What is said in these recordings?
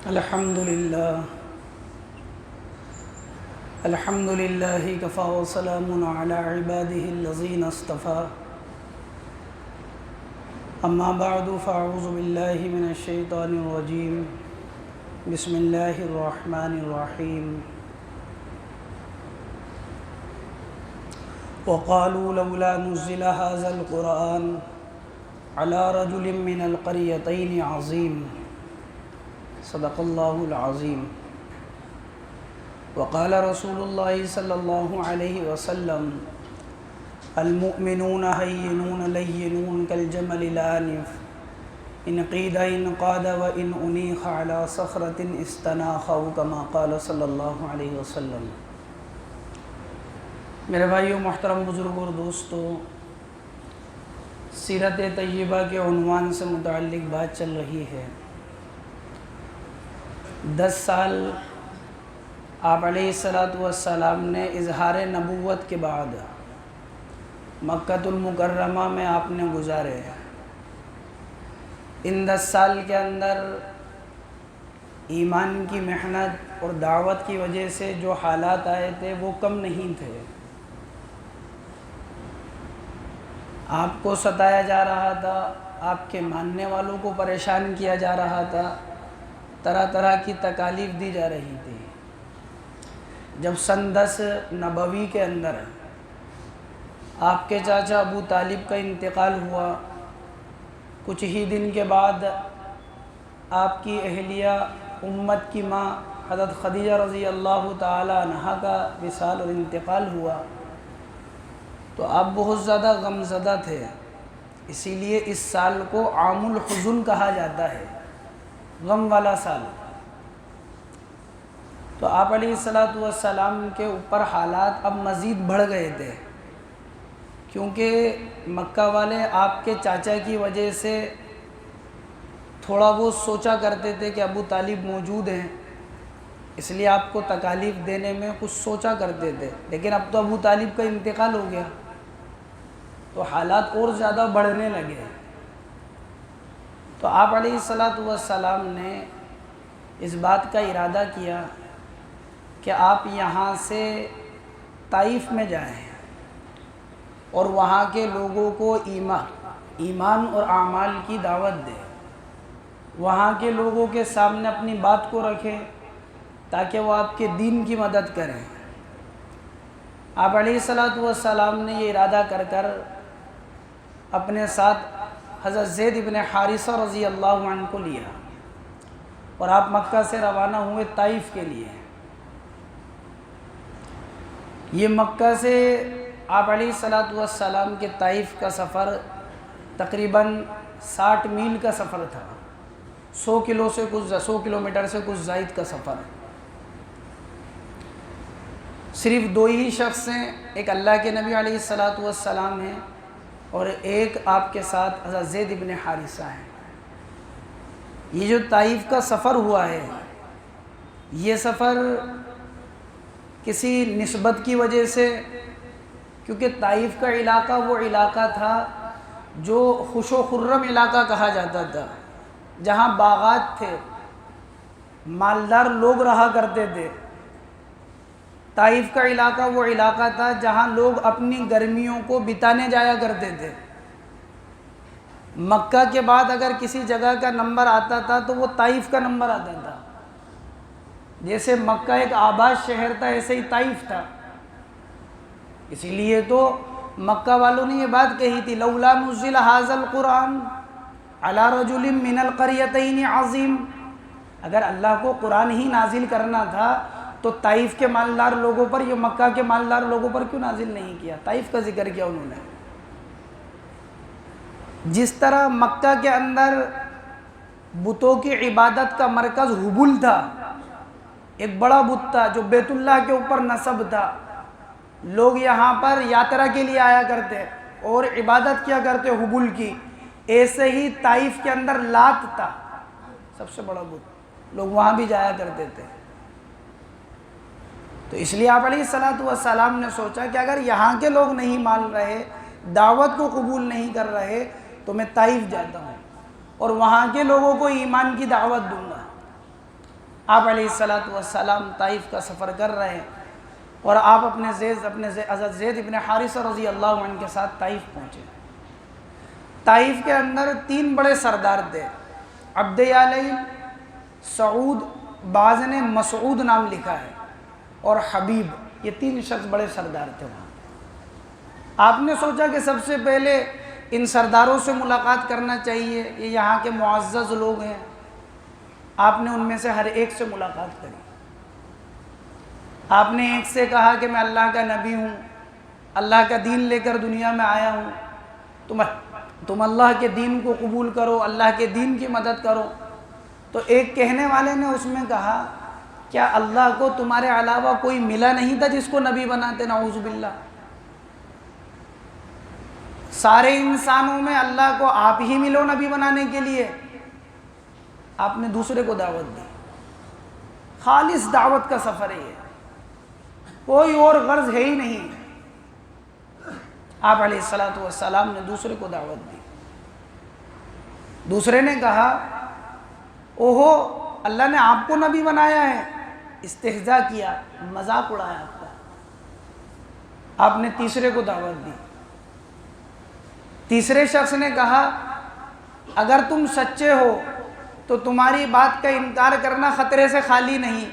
الحمدللہ کفا وسلام علی عبادہ الذین اصطفیٰ اما بعد فاعوذ باللہ من الشیطان الرجیم بسم اللہ الرحمن الرحیم وقالوا لولا نزل هذا القرآن على رجل من القريتين عظيم صدق اللہ العظیم وقال رسول اللہ صلی اللہ علیہ وسلم المؤمنون هينون لينون كالجمل الآنف إن قيد إن قاد وإن أنيخ على صخرة استناخ كما قال صلی اللہ علیہ وسلم۔ میرے بھائیوں، محترم بزرگوں اور دوستوں، سیرت طیبہ کے عنوان سے متعلق بات چل رہی ہے۔ 10 سال آپ علیہ السلام نے اظہار نبوت کے بعد مکہ المکرمہ میں آپ نے گزارے۔ ان 10 سال کے اندر ایمان کی محنت اور دعوت کی وجہ سے جو حالات آئے تھے وہ کم نہیں تھے۔ آپ کو ستایا جا رہا تھا، آپ کے ماننے والوں کو پریشان کیا جا رہا تھا، طرح طرح کی تکالیف دی جا رہی تھی۔ جب سن 10 نبوی کے اندر آپ کے چاچا ابو طالب کا انتقال ہوا، کچھ ہی دن کے بعد آپ کی اہلیہ امت کی ماں حضرت خدیجہ رضی اللہ تعالی عنہا کا وصال اور انتقال ہوا، تو آپ بہت زیادہ غمزدہ تھے۔ اسی لیے اس سال کو عام الحزن کہا جاتا ہے، غم والا سال۔ تو آپ علیہ السلام کے اوپر حالات اب مزید بڑھ گئے تھے، کیونکہ مکہ والے آپ کے چاچا کی وجہ سے تھوڑا وہ سوچا کرتے تھے کہ ابو طالب موجود ہیں، اس لیے آپ کو تکالیف دینے میں کچھ سوچا کرتے تھے۔ لیکن اب تو ابو طالب کا انتقال ہو گیا تو حالات اور زیادہ بڑھنے لگے۔ تو آپ علیہ السلام نے اس بات کا ارادہ کیا کہ آپ یہاں سے طائف میں جائیں اور وہاں کے لوگوں کو ایمان اور اعمال کی دعوت دیں، وہاں کے لوگوں کے سامنے اپنی بات کو رکھیں تاکہ وہ آپ کے دین کی مدد کریں۔ آپ علیہ السلام نے یہ ارادہ کر اپنے ساتھ حضرت زید بن حارثہ رضی اللہ عنہ کو لیا اور آپ مکہ سے روانہ ہوئے طائف کے لیے۔ یہ مکہ سے آپ علیہ السلام کے طائف کا سفر تقریباً 60 میل کا سفر تھا، 100 کلومیٹر سے کچھ زائد کا سفر۔ صرف 2 ہی شخص ہیں، ایک اللہ کے نبی علیہ السلام ہیں اور ایک آپ کے ساتھ حضرت زید بن حارثہ ہیں۔ یہ جو طائف کا سفر ہوا ہے، یہ سفر کسی نسبت کی وجہ سے، کیونکہ طائف کا علاقہ وہ علاقہ تھا جو خوش و خرم علاقہ کہا جاتا تھا، جہاں باغات تھے، مالدار لوگ رہا کرتے تھے۔ طائف کا علاقہ وہ علاقہ تھا جہاں لوگ اپنی گرمیوں کو بتانے جایا کرتے تھے۔ مکہ کے بعد اگر کسی جگہ کا نمبر آتا تھا تو وہ طائف کا نمبر آتا تھا۔ جیسے مکہ ایک آباد شہر تھا، ایسے ہی طائف تھا۔ اسی لیے تو مکہ والوں نے یہ بات کہی تھی، لولا نزل هذا القرآن على رجل من القريتين عظیم۔ اگر اللہ کو قرآن ہی نازل کرنا تھا تو طائف کے مالدار لوگوں پر یا مکہ کے مالدار لوگوں پر کیوں نازل نہیں کیا؟ طائف کا ذکر کیا انہوں نے۔ جس طرح مکہ کے اندر بتوں کی عبادت کا مرکز حبل تھا، ایک بڑا بت تھا جو بیت اللہ کے اوپر نصب تھا، لوگ یہاں پر یاترا کے لیے آیا کرتے اور عبادت کیا کرتے حبل کی، ایسے ہی طائف کے اندر لات تھا، سب سے بڑا بت، لوگ وہاں بھی جایا کرتے تھے۔ تو اس لیے آپ علیہ السلام نے سوچا کہ اگر یہاں کے لوگ نہیں مان رہے، دعوت کو قبول نہیں کر رہے، تو میں طائف جاتا ہوں اور وہاں کے لوگوں کو ایمان کی دعوت دوں گا۔ آپ علیہ الصلوۃ والسلام طائف کا سفر کر رہے ہیں اور آپ اپنے حضرت زید ابن حارثہ رضی اللہ عنہ کے ساتھ طائف پہنچے۔ طائف کے اندر 3 بڑے سردار تھے، عبد یالیل، سعود، بعض نے مسعود نام لکھا ہے، اور حبیب، یہ 3 شخص بڑے سردار تھے وہاں۔ آپ نے سوچا کہ سب سے پہلے ان سرداروں سے ملاقات کرنا چاہیے، یہ یہاں کے معزز لوگ ہیں۔ آپ نے ان میں سے ہر ایک سے ملاقات کری۔ آپ نے ایک سے کہا کہ میں اللہ کا نبی ہوں، اللہ کا دین لے کر دنیا میں آیا ہوں، تم اللہ کے دین کو قبول کرو، اللہ کے دین کی مدد کرو۔ تو ایک کہنے والے نے اس میں کہا، کیا اللہ کو تمہارے علاوہ کوئی ملا نہیں تھا جس کو نبی بناتے؟ نعوذ باللہ، سارے انسانوں میں اللہ کو آپ ہی ملو نبی بنانے کے لیے۔ آپ نے دوسرے کو دعوت دی، خالص دعوت کا سفر ہے یہ، کوئی اور غرض ہے ہی نہیں۔ آپ علیہ الصلوۃ والسلام نے دوسرے کو دعوت دی۔ دوسرے نے کہا، اوہو، اللہ نے آپ کو نبی بنایا ہے، استہزاء کیا، مذاق اڑایا آپ کا۔ آپ نے تیسرے کو دعوت دی۔ تیسرے شخص نے کہا، اگر تم سچے ہو تو تمہاری بات کا انکار کرنا خطرے سے خالی نہیں،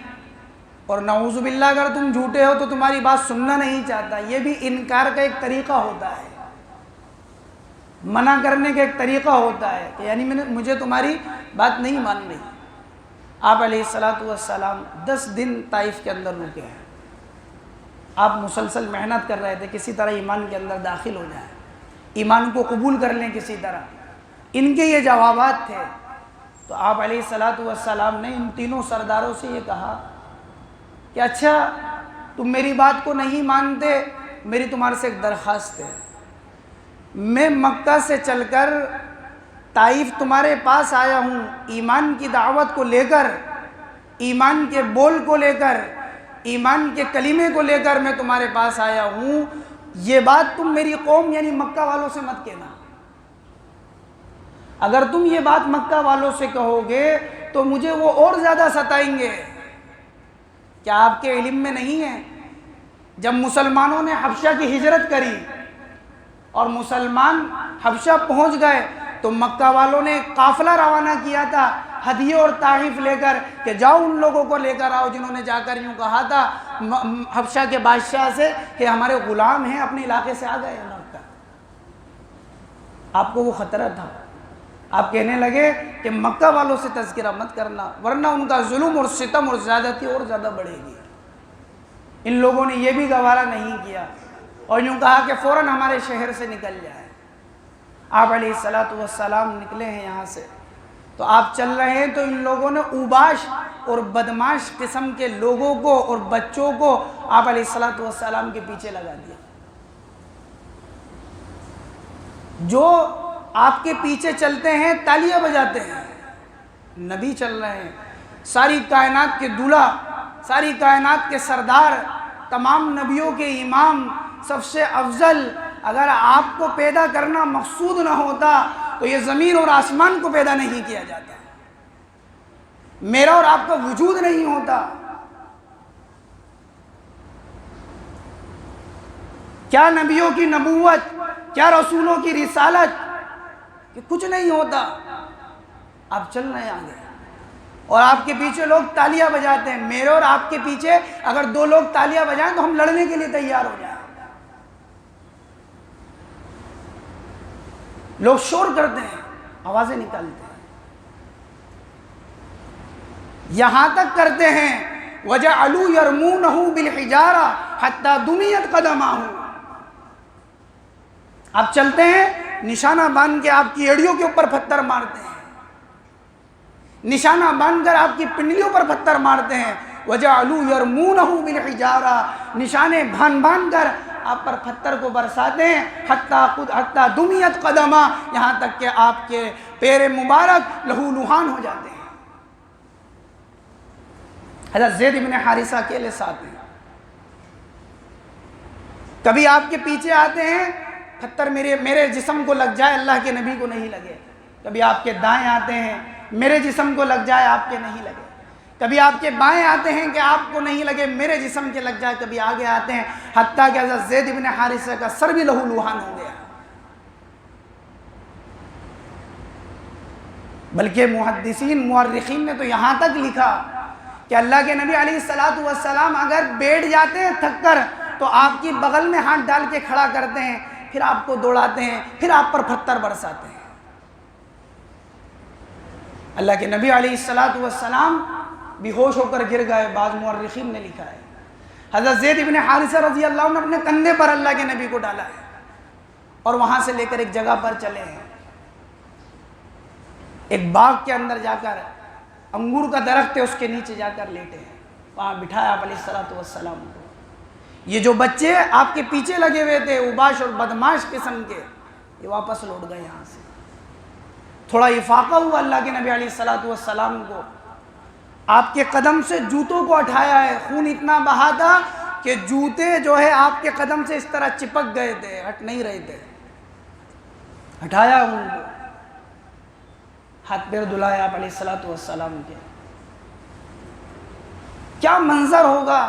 اور نعوذ باللہ اگر تم جھوٹے ہو تو تمہاری بات سننا نہیں چاہتا۔ یہ بھی انکار کا ایک طریقہ ہوتا ہے، منع کرنے کا ایک طریقہ ہوتا ہے کہ یعنی مجھے تمہاری بات نہیں مان رہی۔ آپ علیہ الصلوۃ والسلام 10 دن طائف کے اندر رکے ہیں۔ آپ مسلسل محنت کر رہے تھے کسی طرح ایمان کے اندر داخل ہو جائیں، ایمان کو قبول کر لیں کسی طرح۔ ان کے یہ جوابات تھے۔ تو آپ علیہ الصلوۃ والسلام نے ان تینوں سرداروں سے یہ کہا کہ اچھا، تم میری بات کو نہیں مانتے، میری تمہارے سے ایک درخواست ہے۔ میں مکہ سے چل کر طائف تمہارے پاس آیا ہوں، ایمان کی دعوت کو لے کر، ایمان کے بول کو لے کر، ایمان کے کلمے کو لے کر میں تمہارے پاس آیا ہوں۔ یہ بات تم میری قوم یعنی مکہ والوں سے مت کہنا۔ اگر تم یہ بات مکہ والوں سے کہو گے تو مجھے وہ اور زیادہ ستائیں گے۔ کیا آپ کے علم میں نہیں ہے، جب مسلمانوں نے حبشہ کی ہجرت کری اور مسلمان حبشہ پہنچ گئے تو مکہ والوں نے ایک قافلہ روانہ کیا تھا ہدیے اور تحائف لے کر کہ جاؤ ان لوگوں کو لے کر آؤ جنہوں نے جا کر یوں کہا تھا حبشہ کے بادشاہ سے کہ ہمارے غلام ہیں اپنے علاقے سے آ گئے ہیں لوٹ کر۔ آپ کو وہ خطرہ تھا، آپ کہنے لگے کہ مکہ والوں سے تذکرہ مت کرنا ورنہ ان کا ظلم اور ستم اور زیادتی اور زیادہ بڑھے گی۔ ان لوگوں نے یہ بھی گوارا نہیں کیا اور یوں کہا کہ فوراً ہمارے شہر سے نکل جائے۔ آپ علیہ الصلوۃ والسلام نکلے ہیں یہاں سے، تو آپ چل رہے ہیں تو ان لوگوں نے اوباش اور بدماش قسم کے لوگوں کو اور بچوں کو آپ علیہ الصلوۃ والسلام کے پیچھے لگا دیا۔ جو آپ کے پیچھے چلتے ہیں تالیاں بجاتے ہیں، نبی چل رہے ہیں، ساری کائنات کے دولہا، ساری کائنات کے سردار، تمام نبیوں کے امام، سب سے افضل۔ اگر آپ کو پیدا کرنا مقصود نہ ہوتا تو یہ زمین اور آسمان کو پیدا نہیں کیا جاتا، میرا اور آپ کا وجود نہیں ہوتا۔ کیا نبیوں کی نبوت، کیا رسولوں کی رسالت، کہ کچھ نہیں ہوتا۔ آپ چل رہے ہیں آگے اور آپ کے پیچھے لوگ تالیاں بجاتے ہیں۔ میرے اور آپ کے پیچھے اگر 2 لوگ تالیاں بجائیں تو ہم لڑنے کے لیے تیار ہو جائیں۔ لوگ شور کرتے ہیں، آوازیں نکالتے ہیں، یہاں تک کرتے ہیں وَجَعَلُوا يَرْمُونَهُ بِالْحِجَارَةِ حَتَّى دُمِيَتْ قَدَمَاهُ۔ آپ چلتے ہیں، نشانہ باندھ کے آپ کی ایڑیوں کے اوپر پتھر مارتے ہیں، نشانہ باندھ کر آپ کی پنڈلیوں پر پتھر مارتے ہیں۔ وَجَعَلُوا يَرْمُونَهُ بِالْحِجَارَةِ، نشانے باندھ کر آپ پر پتھر کو برساتے ہیں۔ حتیٰ دمیت قدمہ، یہاں تک کہ آپ کے پیر مبارک لہو لہان ہو جاتے ہیں۔ حضرت زید بن حارثہ اکیلے ساتھ ہیں، کبھی آپ کے پیچھے آتے ہیں پتھر میرے جسم کو لگ جائے اللہ کے نبی کو نہیں لگے، کبھی آپ کے دائیں آتے ہیں میرے جسم کو لگ جائے آپ کے نہیں لگے۔ کبھی آپ کے بائیں آتے ہیں کہ آپ کو نہیں لگے میرے جسم کے لگ جائے، کبھی آگے آتے ہیں حتیٰ کہ حضرت زید بن حارثہ کا سر بھی لہو لوہان ہو گیا۔ بلکہ محدثین مورخین نے تو یہاں تک لکھا کہ اللہ کے نبی علیہ السلام اگر بیٹھ جاتے ہیں تھک کر تو آپ کی بغل میں ہاتھ ڈال کے کھڑا کرتے ہیں، پھر آپ کو دوڑاتے ہیں، پھر آپ پر پتھر برساتے ہیں۔ اللہ کے نبی علیہ السلام بے ہوش ہو کر گر گئے، بعض مورخین نے لکھا ہے۔ حضرت زید بن حارثہ رضی اللہ عنہ اپنے کندھے پر اللہ کے نبی کو ڈالا ہے اور وہاں سے لے کر ایک جگہ پر چلے ہیں، ایک باغ کے اندر جا کر، انگور کا درخت ہے اس کے نیچے جا کر لیٹے ہیں، وہاں بٹھایا آپ علیہ السلام کو۔ یہ جو بچے آپ کے پیچھے لگے ہوئے تھے اوباش اور بدماش قسم کے، یہ واپس لوٹ گئے یہاں سے۔ تھوڑا افاقہ ہوا اللہ کے نبی علیہ السلام کو، آپ کے قدم سے جوتوں کو ہٹایا ہے، خون اتنا بہا تھا کہ جوتے جو ہے آپ کے قدم سے اس طرح چپک گئے تھے، ہٹ نہیں رہے تھے، ہٹایا ان کو، ہاتھ پیر دھلائے آپ علیہ السلام کے۔ کیا منظر ہوگا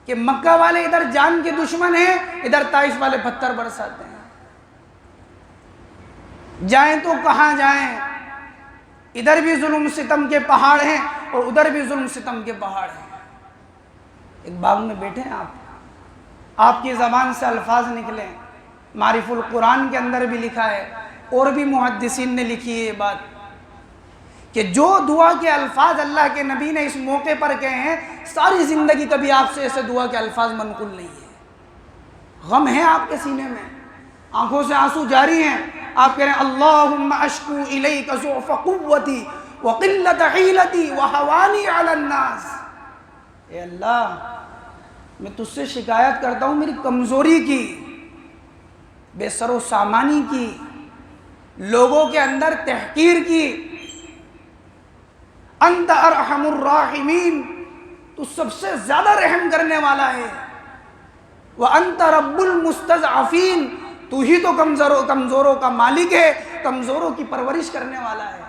کہ مکہ والے ادھر جان کے دشمن ہیں، ادھر طائف والے پتھر برساتے ہیں۔ جائیں تو کہاں جائیں، ادھر بھی ظلم ستم کے پہاڑ ہیں اور ادھر بھی ظلم ستم کے پہاڑ ہیں۔ ایک باغ میں بیٹھے ہیں آپ کی زبان سے الفاظ نکلیں، معرف القرآن کے اندر بھی لکھا ہے اور بھی محدثین نے لکھی ہے یہ بات کہ جو دعا کے الفاظ اللہ کے نبی نے اس موقع پر کہے ہیں، ساری زندگی کبھی آپ سے ایسے دعا کے الفاظ منقول نہیں ہے۔ غم ہے آپ کے سینے میں، آنکھوں سے آنسو جاری ہیں، آپ کہہ رہے ہیں اللہم اشکو الیک ضعف قوتی وقلت حیلتی وحوانی علی الناس۔ اے اللہ، میں تجھ سے شکایت کرتا ہوں میری کمزوری کی، بے سر و سامانی کی، لوگوں کے اندر تحقیر کی۔ انت ارحم الراحمین، تو سب سے زیادہ رحم کرنے والا ہے۔ وانت رب المستضعفین، تو ہی تو کمزوروں کا مالک ہے، کمزوروں کی پرورش کرنے والا ہے۔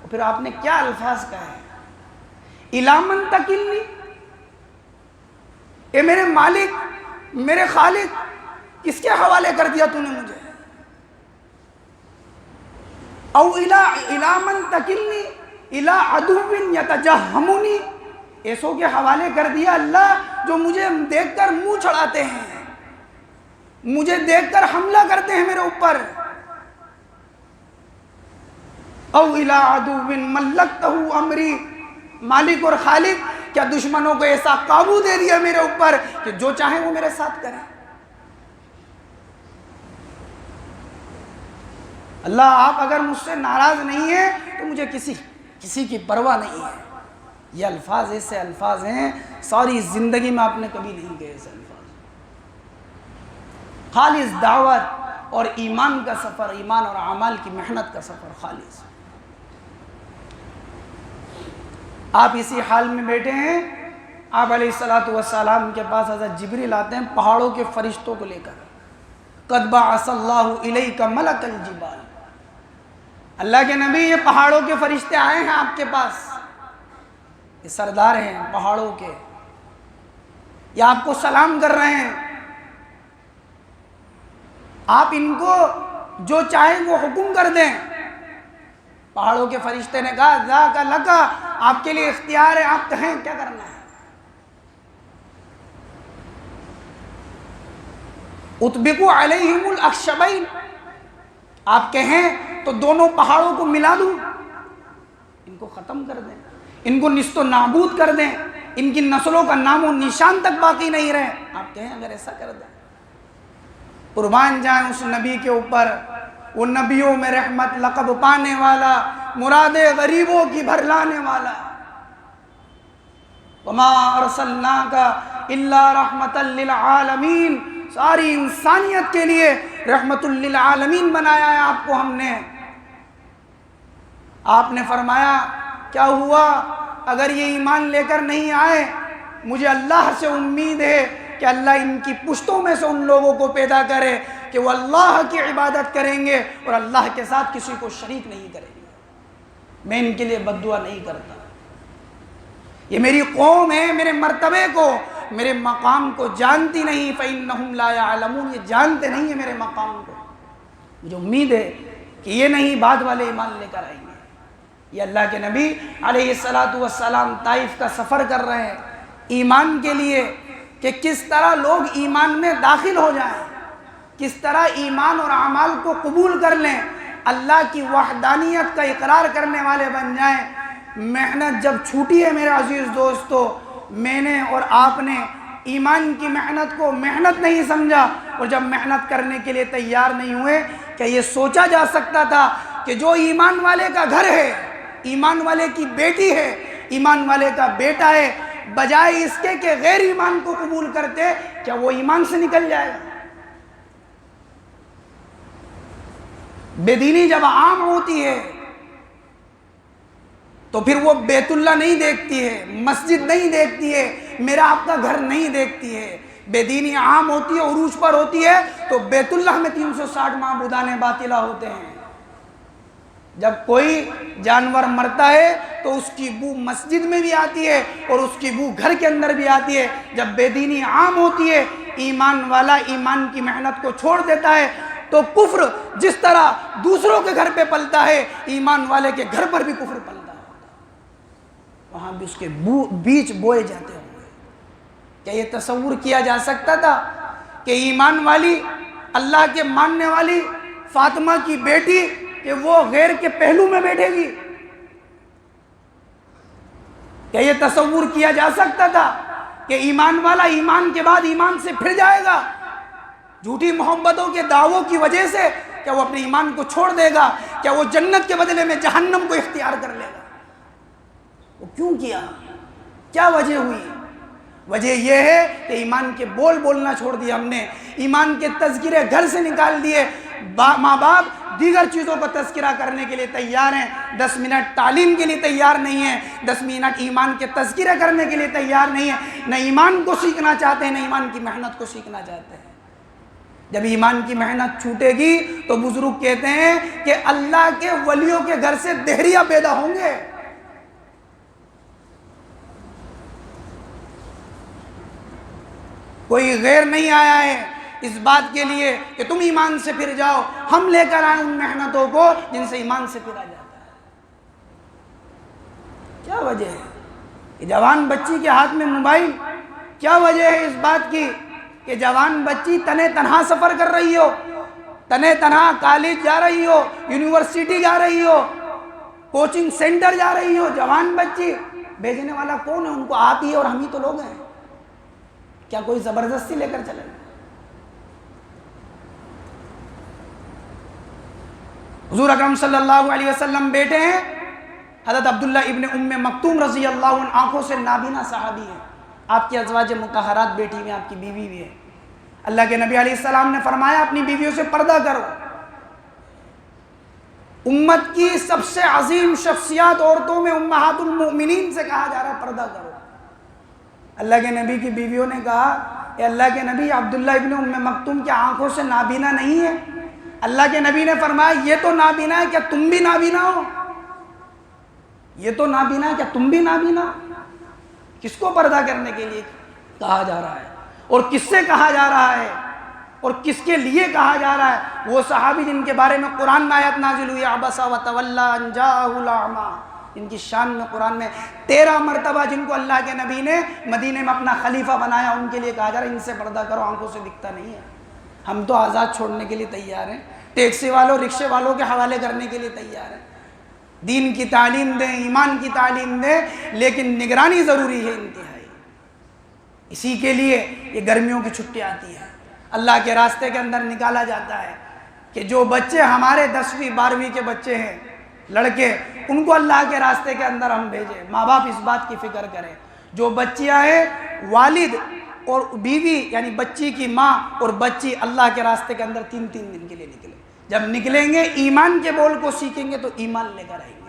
اور پھر آپ نے کیا الفاظ کہے، الی من تکلنی، اے میرے مالک، میرے خالق، کس کے حوالے کر دیا تو نے مجھے؟ او الی من تکلنی الی عدو یتجہمنی، ایسوں کے حوالے کر دیا اللہ جو مجھے دیکھ کر منہ چھڑاتے ہیں، مجھے دیکھ کر حملہ کرتے ہیں میرے اوپر۔ او الی عدو ملکتہ امری، مالک اور خالق، کیا دشمنوں کو ایسا قابو دے دیا میرے اوپر کہ جو چاہیں وہ میرے ساتھ کریں؟ اللہ آپ اگر مجھ سے ناراض نہیں ہیں تو مجھے کسی کی پرواہ نہیں ہے۔ یہ الفاظ ایسے الفاظ ہیں ساری زندگی میں آپ نے کبھی نہیں کہے ایسے الفاظ۔ خالص دعوت اور ایمان کا سفر، ایمان اور اعمال کی محنت کا سفر خالص۔ آپ اسی حال میں بیٹھے ہیں، آپ علیہ السلام کے پاس حضرت جبریل آتے ہیں پہاڑوں کے فرشتوں کو لے کر، قد بعث اللہ الیک ملک الجبال، اللہ کے نبی یہ پہاڑوں کے فرشتے آئے ہیں آپ کے پاس، یہ سردار ہیں پہاڑوں کے، یہ آپ کو سلام کر رہے ہیں، آپ ان کو جو چاہیں وہ حکم کر دیں۔ پہاڑوں کے فرشتے نے کہا ذاک لکا، آپ کے لیے اختیار ہے، آپ کہیں کیا کرنا ہے۔ اطبقوا علیہم الاخشبین، آپ کہیں تو دونوں پہاڑوں کو ملا دوں، ان کو ختم کر دیں، ان کو نیست و نابود کر دیں، ان کی نسلوں کا نام و نشان تک باقی نہیں رہے، آپ کہیں اگر ایسا کر دیں۔ قربان جائیں اس نبی کے اوپر، وہ نبیوں میں رحمت لقب پانے والا، مراد غریبوں کی بھرلانے والا۔ وما ارسلناک الا رحمۃ للعالمین، ساری انسانیت کے لیے رحمت للعالمین بنایا ہے آپ کو ہم نے۔ آپ نے فرمایا کیا ہوا اگر یہ ایمان لے کر نہیں آئے؟ مجھے اللہ سے امید ہے کہ اللہ ان کی پشتوں میں سے ان لوگوں کو پیدا کرے کہ وہ اللہ کی عبادت کریں گے اور اللہ کے ساتھ کسی کو شریک نہیں کریں گے۔ میں ان کے لیے بد دعا نہیں کرتا۔ یہ میری قوم ہے میرے مرتبے کو، میرے مقام کو جانتی نہیں، فَإِنَّهُمْ لَا يَعْلَمُونَ، یہ جانتے نہیں ہیں میرے مقام کو۔ مجھے امید ہے کہ یہ نہیں بعد والے ایمان لے کر آئیں گے۔ یہ اللہ کے نبی علیہ السلام طائف کا سفر کر رہے ہیں ایمان کے لیے، کہ کس طرح لوگ ایمان میں داخل ہو جائیں، کس طرح ایمان اور اعمال کو قبول کر لیں، اللہ کی وحدانیت کا اقرار کرنے والے بن جائیں۔ محنت جب چھوٹی ہے میرے عزیز دوستو، میں نے اور آپ نے ایمان کی محنت کو محنت نہیں سمجھا، اور جب محنت کرنے کے لیے تیار نہیں ہوئے، کہ یہ سوچا جا سکتا تھا کہ جو ایمان والے کا گھر ہے، ایمان والے کی بیٹی ہے، ایمان والے کا بیٹا ہے، بجائے اس کے کہ غیر ایمان کو قبول کرتے، کیا وہ ایمان سے نکل جائے گا؟ بے دینی جب عام ہوتی ہے تو پھر وہ بیت اللہ نہیں دیکھتی ہے، مسجد نہیں دیکھتی ہے، میرا آپ کا گھر نہیں دیکھتی ہے۔ بے دینی عام ہوتی ہے، عروج پر ہوتی ہے، تو بیت اللہ میں 360 معبودان باطلہ ہوتے ہیں۔ جب کوئی جانور مرتا ہے تو اس کی بو مسجد میں بھی آتی ہے اور اس کی بو گھر کے اندر بھی آتی ہے۔ جب بے دینی عام ہوتی ہے، ایمان والا ایمان کی محنت کو چھوڑ دیتا ہے، تو کفر جس طرح دوسروں کے گھر پہ پلتا ہے، ایمان والے کے گھر پر بھی کفر پلتا ہے، وہاں بھی اس کے بیچ بوئے جاتے ہوں گے۔ کیا یہ تصور کیا جا سکتا تھا کہ ایمان والی، اللہ کے ماننے والی فاطمہ کی بیٹی، کہ وہ غیر کے پہلو میں بیٹھے گی؟ کیا یہ تصور کیا جا سکتا تھا کہ ایمان والا ایمان کے بعد ایمان سے پھر جائے گا؟ جھوٹی محبتوں کے دعووں کی وجہ سے کیا وہ اپنے ایمان کو چھوڑ دے گا؟ کیا وہ جنت کے بدلے میں جہنم کو اختیار کر لے گا؟ وہ کیوں کیا؟ کیا وجہ ہوئی؟ وجہ یہ ہے کہ ایمان کے بول بولنا چھوڑ دیا ہم نے، ایمان کے تذکرے گھر سے نکال دیے۔ ماں باپ دیگر چیزوں کا تذکرہ کرنے کے لیے تیار ہیں، 10 منٹ تعلیم کے لیے تیار نہیں ہیں، 10 منٹ ایمان کے تذکرے کرنے کے لیے تیار نہیں ہیں، نہ ایمان کو سیکھنا چاہتے ہیں، نہ ایمان کی محنت کو سیکھنا چاہتے ہیں۔ جب ایمان کی محنت چھوٹے گی تو بزرگ کہتے ہیں کہ اللہ کے ولیوں کے گھر سے دہریہ پیدا ہوں گے۔ کوئی غیر نہیں آیا ہے اس بات کے لیے کہ تم ایمان سے پھر جاؤ، ہم لے کر آئے ان محنتوں کو جن سے ایمان سے پھرا جاتا ہے۔ کیا وجہ ہے کہ جوان بچی کے ہاتھ میں موبائل؟ کیا وجہ ہے اس بات کی کہ جوان بچی تنے تنہا سفر کر رہی ہو، تنے تنہا کالج جا رہی ہو، یونیورسٹی جا رہی ہو، کوچنگ سینٹر جا رہی ہو؟ جوان بچی بھیجنے والا کون ہے؟ ان کو آتی ہے اور ہم ہی تو لوگ ہیں۔ کیا کوئی زبردستی لے کر چلے؟ حضور اکرم صلی اللہ علیہ وسلم بیٹے ہیں، حضرت عبداللہ ابن ام مکتوم رضی اللہ عنہ آنکھوں سے نابینا صحابی ہیں، آپ کی ازواج مطہرات بیٹی میں آپ کی بیوی بھی ہے۔ اللہ کے نبی علیہ السلام نے فرمایا اپنی بیویوں سے پردہ کرو۔ امت کی سب سے عظیم شخصیات عورتوں میں امہات المؤمنین سے کہا جا رہا ہے پردہ کرو۔ اللہ کے نبی کی بیویوں نے کہا کہ اللہ کے نبی عبداللہ ابن ام مکتوم کی آنکھوں سے نابینا نہیں ہے؟ اللہ کے نبی نے فرمایا یہ تو نابینا ہے، کیا تم بھی نابینا ہو؟ یہ تو نابینا ہے، کیا تم بھی نابینا ہو؟ کس کو پردہ کرنے کے لیے کہا جا رہا ہے اور کس سے کہا جا رہا ہے اور کس کے لیے کہا جا رہا ہے؟ وہ صحابی جن کے بارے میں قرآن میں آیت نازل ہوئی عبس وتولی ان جاءہ الاعمی، ان کی شان میں قرآن میں 13 مرتبہ جن کو اللہ کے نبی نے مدینے میں اپنا خلیفہ بنایا، ان کے لیے کہا جا رہا ہے ان سے پردہ کرو، آنکھوں سے دکھتا نہیں ہے۔ ہم تو آزاد چھوڑنے کے لیے تیار ہیں، ٹیکسی والوں رکشے والوں کے حوالے کرنے کے لیے تیار ہیں۔ دین کی تعلیم دیں، ایمان کی تعلیم دیں، لیکن نگرانی ضروری ہے انتہائی۔ اسی کے لیے یہ گرمیوں کی چھٹی آتی ہے، اللہ کے راستے کے اندر نکالا جاتا ہے کہ جو بچے ہمارے 10ویں 12ویں کے بچے ہیں، لڑکے، ان کو اللہ کے راستے کے اندر ہم بھیجیں۔ ماں باپ اس بات کی فکر کریں، جو بچیاں ہیں والد اور بیوی یعنی بچی کی ماں اور بچی اللہ کے راستے کے اندر 3 دن کے لیے نکلیں۔ جب نکلیں گے ایمان کے بول کو سیکھیں گے تو ایمان لے کر آئیں گے۔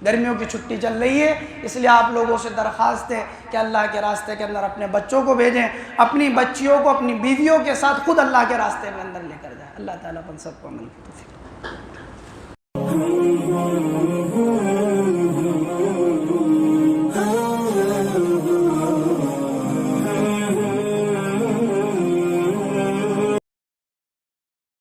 گرمیوں کی چھٹی چل رہی ہے، اس لیے آپ لوگوں سے درخواست ہے کہ اللہ کے راستے کے اندر اپنے بچوں کو بھیجیں، اپنی بچیوں کو اپنی بیویوں کے ساتھ خود اللہ کے راستے کے اندر لے کر جائیں۔ اللہ تعالیٰ اپن سب کو عمل کی توفیق۔